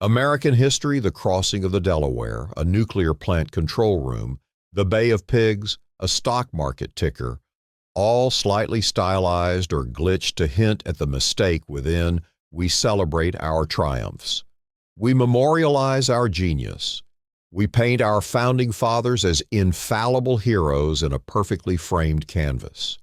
American history, the crossing of the Delaware, a nuclear plant control room, the Bay of Pigs, a stock market ticker, all slightly stylized or glitched to hint at the mistake within. We celebrate our triumphs. We memorialize our genius. We paint our founding fathers as infallible heroes in a perfectly framed canvas.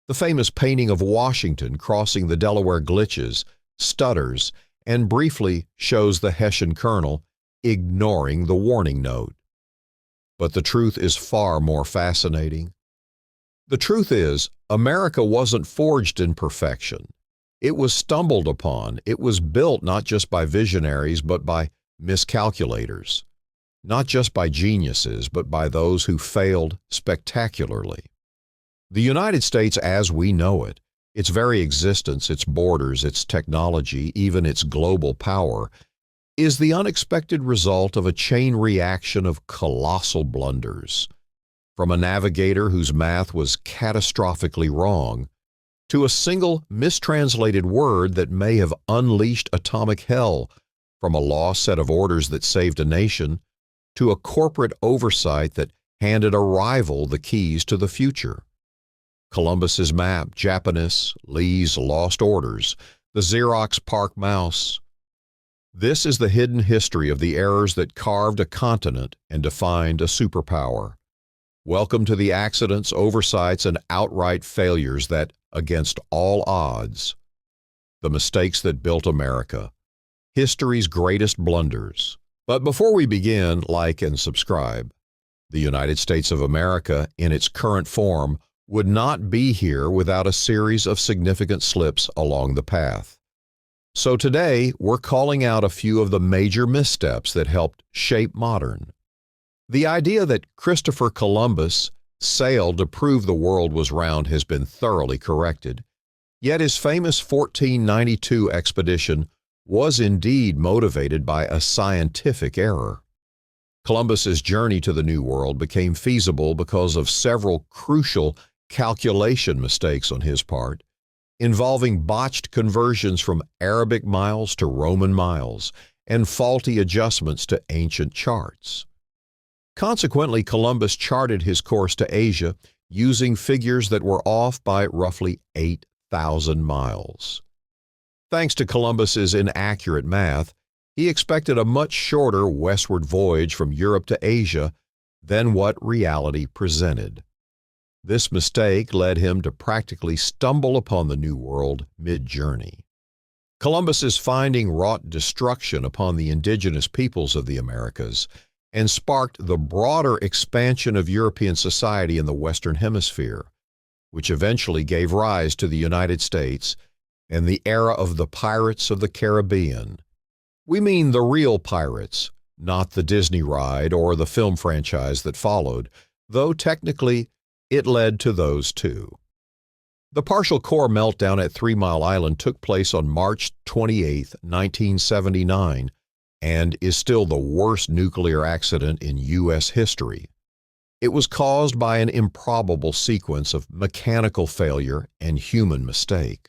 The famous painting of Washington crossing the Delaware glitches, stutters, and briefly shows the Hessian colonel ignoring the warning note. But the truth is far more fascinating. The truth is, America wasn't forged in perfection. It was stumbled upon. It was built not just by visionaries, but by miscalculators. Not just by geniuses, but by those who failed spectacularly. The United States as we know it, its very existence, its borders, its technology, even its global power, is the unexpected result of a chain reaction of colossal blunders. From a navigator whose math was catastrophically wrong, to a single mistranslated word that may have unleashed atomic hell, from a lost set of orders that saved a nation, to a corporate oversight that handed a rival the keys to the future. Columbus's map, Japanese, Lee's lost orders, the Xerox PARC mouse. This is the hidden history of the errors that carved a continent and defined a superpower. Welcome to the accidents, oversights, and outright failures that, against all odds, the mistakes that built America, history's greatest blunders. But before we begin, like and subscribe. The United States of America, in its current form, would not be here without a series of significant slips along the path. So today, we're calling out a few of the major missteps that helped shape modern. The idea that Christopher Columbus sailed to prove the world was round has been thoroughly corrected, yet his famous 1492 expedition was indeed motivated by a scientific error. Columbus's journey to the New World became feasible because of several crucial calculation mistakes on his part, involving botched conversions from Arabic miles to Roman miles and faulty adjustments to ancient charts. Consequently, Columbus charted his course to Asia using figures that were off by roughly 8,000 miles. Thanks to Columbus's inaccurate math, he expected a much shorter westward voyage from Europe to Asia than what reality presented. This mistake led him to practically stumble upon the New World mid-journey. Columbus's finding wrought destruction upon the indigenous peoples of the Americas and sparked the broader expansion of European society in the Western Hemisphere, which eventually gave rise to the United States and the era of the pirates of the Caribbean. We mean the real pirates, not the Disney ride or the film franchise that followed, though technically it led to those too. The partial core meltdown at 3 Mile Island took place on March 28, 1979, and is still the worst nuclear accident in U.S. history. It was caused by an improbable sequence of mechanical failure and human mistake.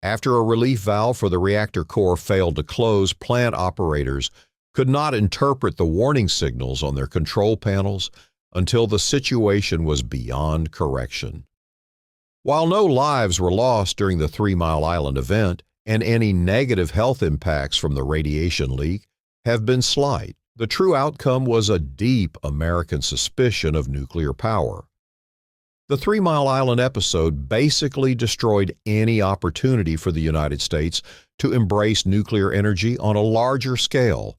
After a relief valve for the reactor core failed to close, plant operators could not interpret the warning signals on their control panels until the situation was beyond correction. While no lives were lost during the 3 Mile Island event, and any negative health impacts from the radiation leak have been slight, the true outcome was a deep American suspicion of nuclear power. The 3 Mile Island episode basically destroyed any opportunity for the United States to embrace nuclear energy on a larger scale.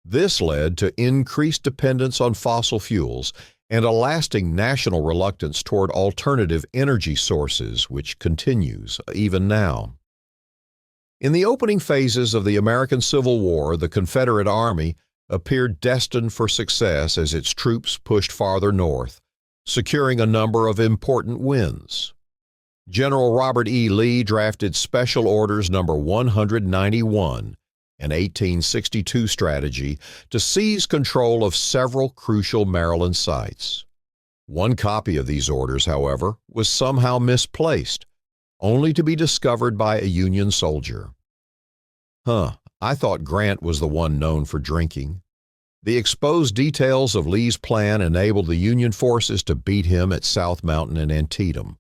This led to increased dependence on fossil fuels and a lasting national reluctance toward alternative energy sources, which continues even now. In the opening phases of the American Civil War, the Confederate Army appeared destined for success as its troops pushed farther north, securing a number of important wins. General Robert E. Lee drafted Special Orders No. 191, an 1862 strategy to seize control of several crucial Maryland sites. One copy of these orders, however, was somehow misplaced, only to be discovered by a Union soldier. I thought Grant was the one known for drinking. The exposed details of Lee's plan enabled the Union forces to beat him at South Mountain and Antietam.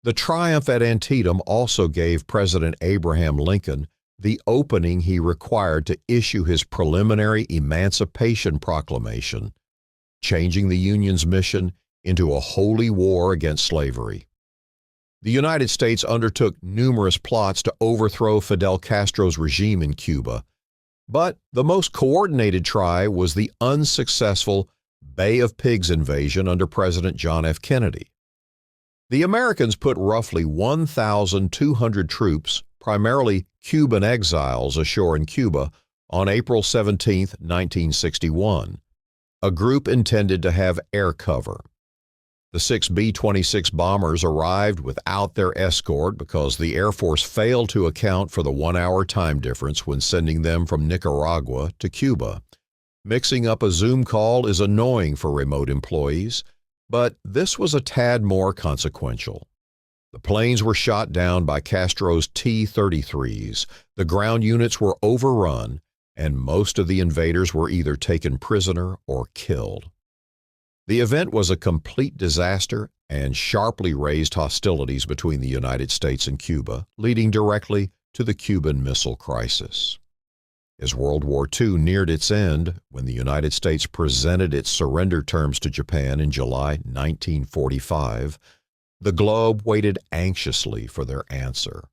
The triumph at Antietam also gave President Abraham Lincoln the opening he required to issue his preliminary Emancipation Proclamation, changing the Union's mission into a holy war against slavery. The United States undertook numerous plots to overthrow Fidel Castro's regime in Cuba, but the most coordinated try was the unsuccessful Bay of Pigs invasion under President John F. Kennedy. The Americans put roughly 1,200 troops, primarily Cuban exiles, ashore in Cuba on April 17, 1961, a group intended to have air cover. The 6 B-26 bombers arrived without their escort because the Air Force failed to account for the 1-hour time difference when sending them from Nicaragua to Cuba. Mixing up a Zoom call is annoying for remote employees, but this was a tad more consequential. The planes were shot down by Castro's T-33s, the ground units were overrun, and most of the invaders were either taken prisoner or killed. The event was a complete disaster and sharply raised hostilities between the United States and Cuba, leading directly to the Cuban Missile Crisis. As World War II neared its end, when the United States presented its surrender terms to Japan in July 1945, the globe waited anxiously for their answer.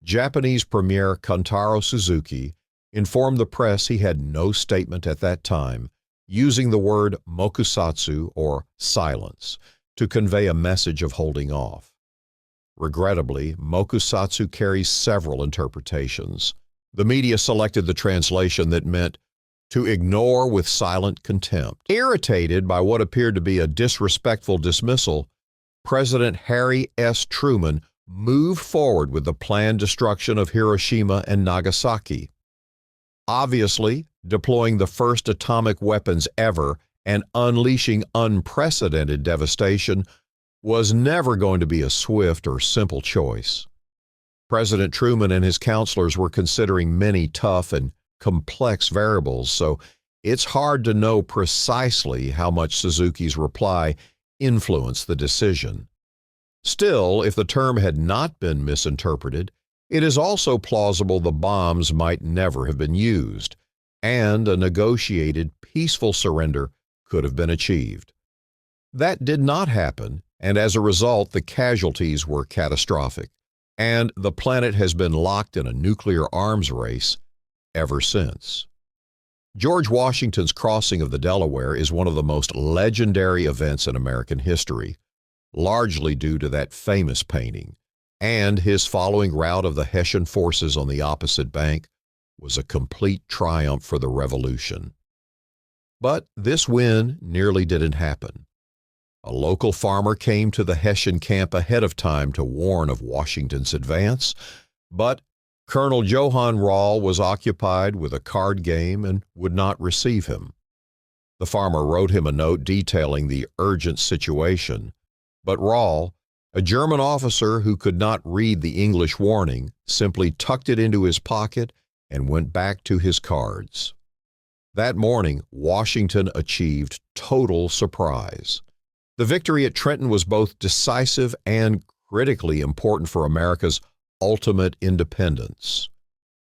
Japanese Premier Kantaro Suzuki informed the press he had no statement at that time, using the word mokusatsu, or silence, to convey a message of holding off. Regrettably, mokusatsu carries several interpretations. The media selected the translation that meant to ignore with silent contempt. Irritated by what appeared to be a disrespectful dismissal, President Harry S. Truman moved forward with the planned destruction of Hiroshima and Nagasaki. Obviously, deploying the first atomic weapons ever and unleashing unprecedented devastation was never going to be a swift or simple choice. President Truman and his counselors were considering many tough and complex variables, so it's hard to know precisely how much Suzuki's reply influenced the decision. Still, if the term had not been misinterpreted, it is also plausible the bombs might never have been used, and a negotiated, peaceful surrender could have been achieved. That did not happen, and as a result, the casualties were catastrophic, and the planet has been locked in a nuclear arms race ever since. George Washington's crossing of the Delaware is one of the most legendary events in American history, largely due to that famous painting, and his following rout of the Hessian forces on the opposite bank was a complete triumph for the Revolution. But this win nearly didn't happen. A local farmer came to the Hessian camp ahead of time to warn of Washington's advance, but Colonel Johann Rall was occupied with a card game and would not receive him. The farmer wrote him a note detailing the urgent situation, but Rall, a German officer who could not read the English warning, simply tucked it into his pocket and went back to his cards. That morning, Washington achieved total surprise. The victory at Trenton was both decisive and critically important for America's ultimate independence.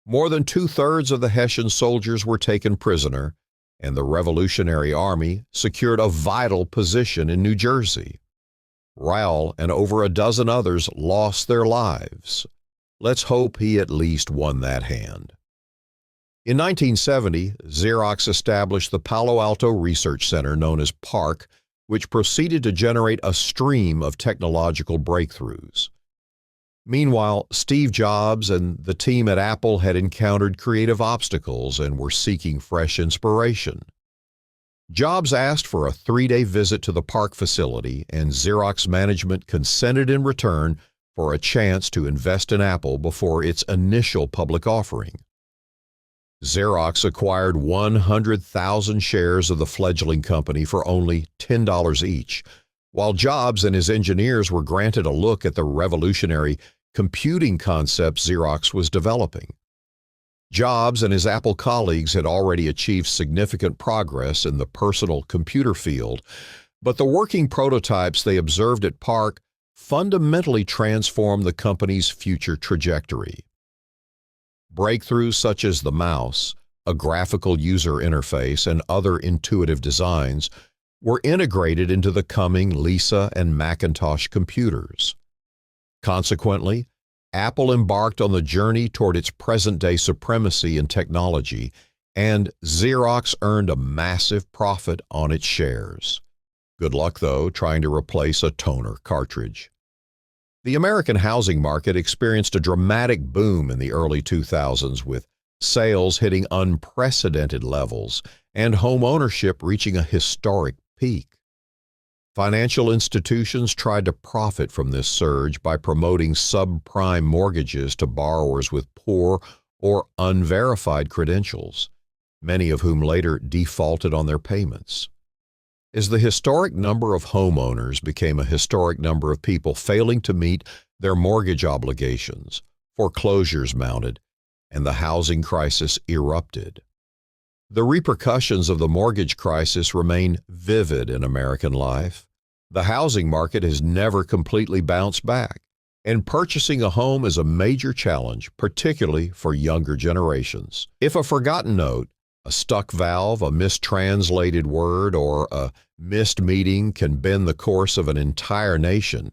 More than 2/3 of the Hessian soldiers were taken prisoner, and the Revolutionary Army secured a vital position in New Jersey. Rall and over a dozen others lost their lives. Let's hope he at least won that hand. In 1970, Xerox established the Palo Alto Research Center known as PARC, which proceeded to generate a stream of technological breakthroughs. Meanwhile, Steve Jobs and the team at Apple had encountered creative obstacles and were seeking fresh inspiration. Jobs asked for a 3-day visit to the PARC facility, and Xerox management consented in return for a chance to invest in Apple before its initial public offering. Xerox acquired 100,000 shares of the fledgling company for only $10 each, while Jobs and his engineers were granted a look at the revolutionary computing concepts Xerox was developing. Jobs and his Apple colleagues had already achieved significant progress in the personal computer field, but the working prototypes they observed at Park fundamentally transformed the company's future trajectory. Breakthroughs such as the mouse, a graphical user interface, and other intuitive designs were integrated into the coming Lisa and Macintosh computers. Consequently, Apple embarked on the journey toward its present-day supremacy in technology, and Xerox earned a massive profit on its shares. Good luck, though, trying to replace a toner cartridge. The American housing market experienced a dramatic boom in the early 2000s, with sales hitting unprecedented levels and home ownership reaching a historic peak. Financial institutions tried to profit from this surge by promoting subprime mortgages to borrowers with poor or unverified credentials, many of whom later defaulted on their payments. As the historic number of homeowners became a historic number of people failing to meet their mortgage obligations, foreclosures mounted, and the housing crisis erupted. The repercussions of the mortgage crisis remain vivid in American life. The housing market has never completely bounced back, and purchasing a home is a major challenge, particularly for younger generations. If a forgotten note, a stuck valve, a mistranslated word, or a missed meeting can bend the course of an entire nation,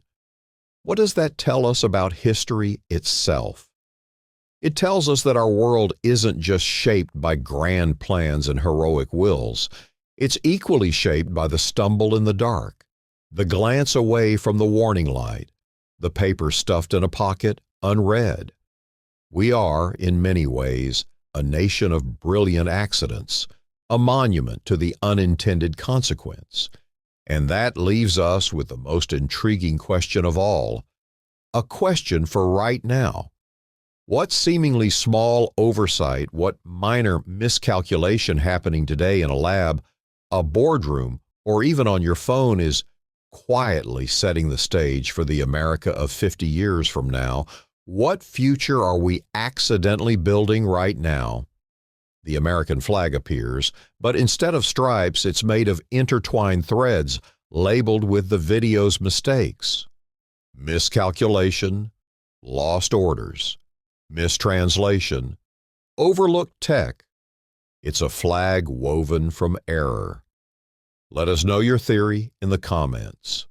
what does that tell us about history itself? It tells us that our world isn't just shaped by grand plans and heroic wills. It's equally shaped by the stumble in the dark, the glance away from the warning light, the paper stuffed in a pocket unread. We are, in many ways, a nation of brilliant accidents, a monument to the unintended consequence. And that leaves us with the most intriguing question of all, a question for right now. What seemingly small oversight, what minor miscalculation happening today in a lab, a boardroom, or even on your phone is quietly setting the stage for the America of 50 years from now? What future are we accidentally building right now? The American flag appears, but instead of stripes, it's made of intertwined threads labeled with the video's mistakes. Miscalculation, lost orders, mistranslation, overlooked tech. It's a flag woven from error. Let us know your theory in the comments.